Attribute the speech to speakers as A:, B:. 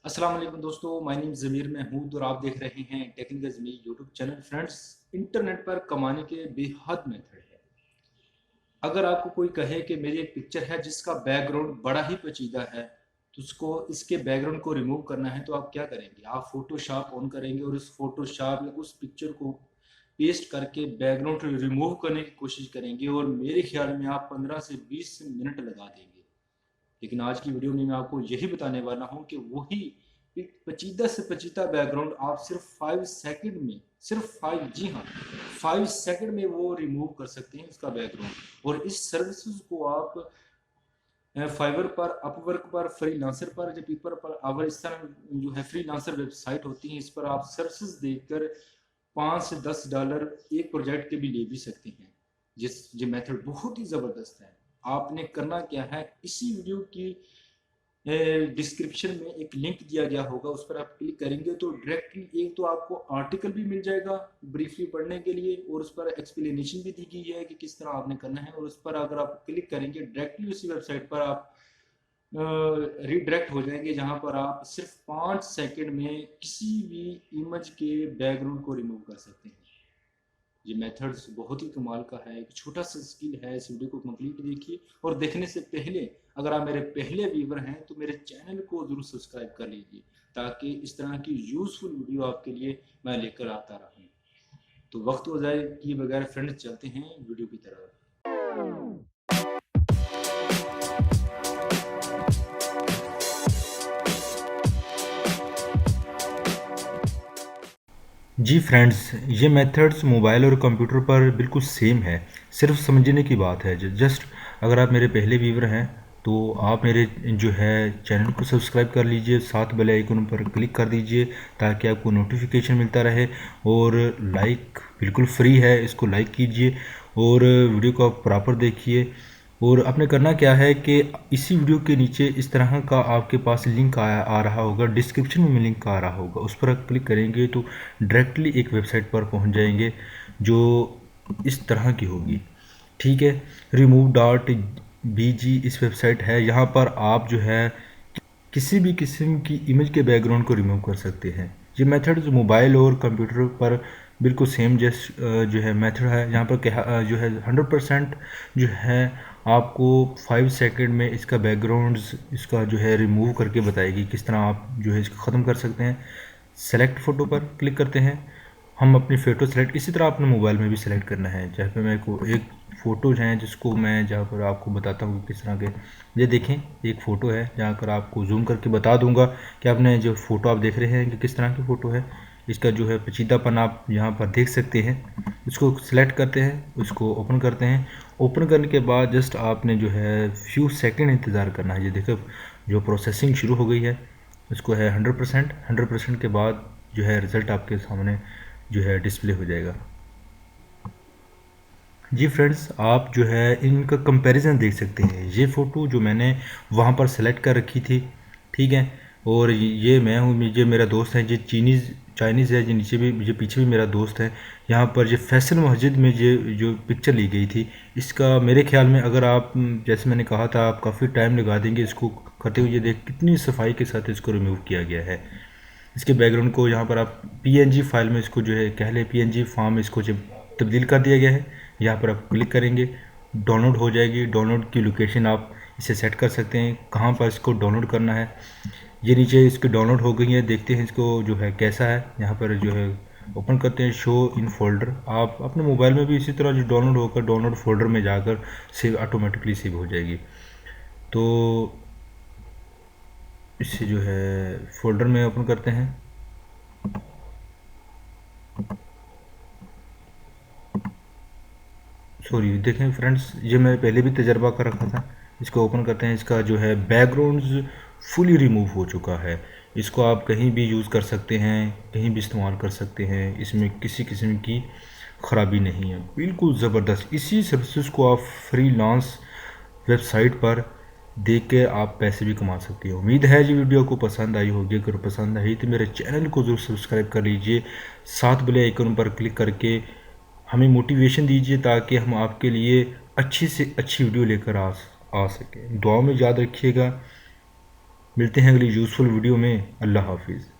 A: अस्सलाम वालेकुम दोस्तों, माय नेम ज़मीर महमूद और आप देख रहे हैं टेक्निकल ज़मीर यूट्यूब चैनल। फ्रेंड्स, इंटरनेट पर कमाने के बेहद मेथड है। अगर आपको कोई कहे कि मेरी एक पिक्चर है जिसका बैकग्राउंड बड़ा ही पेचीदा है, तो उसको इसके बैकग्राउंड को रिमूव करना है, तो आप क्या करेंगे? आप फोटोशॉप ऑन करेंगे और उस फोटोशॉप या उस पिक्चर को पेस्ट करके बैकग्राउंड रिमूव करने की कोशिश करेंगे और मेरे ख्याल में आप 15 से 20 मिनट लगा देंगे। लेकिन आज की वीडियो में मैं आपको यही बताने वाला हूँ कि वही एक पेचीदा से पेचीदा बैकग्राउंड आप सिर्फ 5 सेकंड में, सिर्फ 5, जी हाँ, 5 सेकंड में वो रिमूव कर सकते हैं उसका बैकग्राउंड। और इस सर्विसेज को आप फाइवर पर, अपवर्क पर, फ्रीलांसर पर, जब पीपर पर, अवर इस तरह जो है फ्रीलांसर वेबसाइट होती है, इस पर आप सर्विसेज देकर $5 से $10 एक प्रोजेक्ट के भी ले भी सकते हैं। ये मेथड बहुत ही ज़बरदस्त है। आपने करना क्या है, इसी वीडियो की डिस्क्रिप्शन में एक लिंक दिया गया होगा, उस पर आप क्लिक करेंगे तो डायरेक्टली एक तो आपको आर्टिकल भी मिल जाएगा ब्रीफली पढ़ने के लिए, और उस पर एक्सप्लेनेशन भी दी गई है कि किस तरह आपने करना है। और उस पर अगर आप क्लिक करेंगे डायरेक्टली उसी वेबसाइट पर आप रिडायरेक्ट हो जाएंगे, जहां पर आप सिर्फ 5 सेकंड में किसी भी इमेज के बैकग्राउंड को रिमूव कर सकते हैं। ये मेथड्स बहुत ही कमाल का है, एक छोटा सा स्किल है। इस वीडियो को कंप्लीट देखिए, और देखने से पहले अगर आप मेरे पहले व्यूवर हैं तो मेरे चैनल को ज़रूर सब्सक्राइब कर लीजिए, ताकि इस तरह की यूज़फुल वीडियो आपके लिए मैं लेकर आता रहूँ। तो वक्त हो जाए कि बगैर फ्रेंड्स चलते हैं वीडियो की तरफ।
B: जी फ्रेंड्स, ये मेथड्स मोबाइल और कंप्यूटर पर बिल्कुल सेम है, सिर्फ समझने की बात है। जस्ट अगर आप मेरे पहले व्यूवर हैं तो आप मेरे जो है चैनल को सब्सक्राइब कर लीजिए, साथ बेल आइकन पर क्लिक कर दीजिए ताकि आपको नोटिफिकेशन मिलता रहे। और लाइक बिल्कुल फ्री है, इसको लाइक कीजिए और वीडियो को आप प्रॉपर देखिए। और आपने करना क्या है कि इसी वीडियो के नीचे इस तरह का आपके पास लिंक आ रहा होगा, डिस्क्रिप्शन में लिंक आ रहा होगा, उस पर आप क्लिक करेंगे तो डायरेक्टली एक वेबसाइट पर पहुंच जाएंगे जो इस तरह की होगी। ठीक है, remove.bg इस वेबसाइट है। यहाँ पर आप जो है किसी भी किस्म की इमेज के बैकग्राउंड को रिमूव कर सकते हैं। ये मेथड जो मोबाइल और कंप्यूटर पर बिल्कुल सेम जो है मेथड है। यहाँ पर क्या जो है 100% जो है आपको 5 सेकंड में इसका बैकग्राउंड्स इसका जो है रिमूव करके बताएगी किस तरह आप जो है इसको ख़त्म कर सकते हैं। सेलेक्ट फ़ोटो पर क्लिक करते हैं, हम अपनी फ़ोटो सेलेक्ट, इसी तरह अपने मोबाइल में भी सेलेक्ट करना है। जहाँ पे मेरे को एक फ़ोटोज़ हैं जिसको मैं जहाँ पर आपको बताता हूँ किस तरह के, ये देखें एक फ़ोटो है जहाँ पर आपको जूम करके बता दूंगा कि आपने जो फ़ोटो आप देख रहे हैं कि किस तरह की फ़ोटो है। इसका जो है पेचीदापन आप यहाँ पर देख सकते हैं। इसको सिलेक्ट करते हैं, उसको ओपन करते हैं। ओपन करने के बाद जस्ट आपने जो है फ्यू सेकेंड इंतज़ार करना है। ये देखो जो प्रोसेसिंग शुरू हो गई है, इसको है 100% के बाद जो है रिज़ल्ट आपके सामने जो है डिस्प्ले हो जाएगा। जी फ्रेंड्स, आप जो है इनका कंपैरिजन देख सकते हैं। ये फ़ोटो जो मैंने वहाँ पर सेलेक्ट कर रखी थी, ठीक है, और ये मैं हूँ, ये मेरा दोस्त है, ये चाइनीज़ है, ये नीचे भी, ये पीछे भी मेरा दोस्त है। यहाँ पर ये फैसल मस्जिद में ये जो पिक्चर ली गई थी, इसका मेरे ख्याल में अगर आप जैसे मैंने कहा था आप काफ़ी टाइम लगा देंगे इसको करते हुए। ये देख कितनी सफाई के साथ इसको रिमूव किया गया है। इसके बैकग्राउंड को यहाँ पर आप पीएनजी फाइल में इसको जो है कह लें पीएनजी फॉर्म में इसको जब तब्दील कर दिया गया है। यहाँ पर आप क्लिक करेंगे, डाउनलोड हो जाएगी। डाउनलोड की लोकेशन आप इसे सेट कर सकते हैं कहाँ पर इसको डाउनलोड करना है। ये नीचे इसकी डाउनलोड हो गई है, देखते हैं इसको जो है कैसा है। यहाँ पर जो है ओपन करते हैं, शो इन फोल्डर। आप अपने मोबाइल में भी इसी तरह जो डाउनलोड होकर डाउनलोड फोल्डर में जाकर सेव ऑटोमेटिकली सेव हो जाएगी। तो इससे जो है फोल्डर में ओपन करते हैं। सॉरी, देखें फ्रेंड्स, ये मैं पहले भी तजर्बा कर रखा था। इसको ओपन करते हैं, इसका जो है बैकग्राउंड्स फुली रिमूव हो चुका है। इसको आप कहीं भी यूज़ कर सकते हैं, कहीं भी इस्तेमाल कर सकते हैं, इसमें किसी किस्म की ख़राबी नहीं है, बिल्कुल ज़बरदस्त। इसी सर्विसेज को आप फ्रीलांस वेबसाइट पर देख के आप पैसे भी कमा सकते हैं। उम्मीद है ये वीडियो को पसंद आई होगी। अगर पसंद आई तो मेरे चैनल को ज़रूर सब्सक्राइब कर लीजिए, साथ बेल आइकन पर क्लिक करके हमें मोटिवेशन दीजिए ताकि हम आपके लिए अच्छी से अच्छी वीडियो लेकर आ सकें। दुआओं में याद रखिएगा। मिलते हैं अगली यूज़फुल वीडियो में। अल्लाह हाफिज़।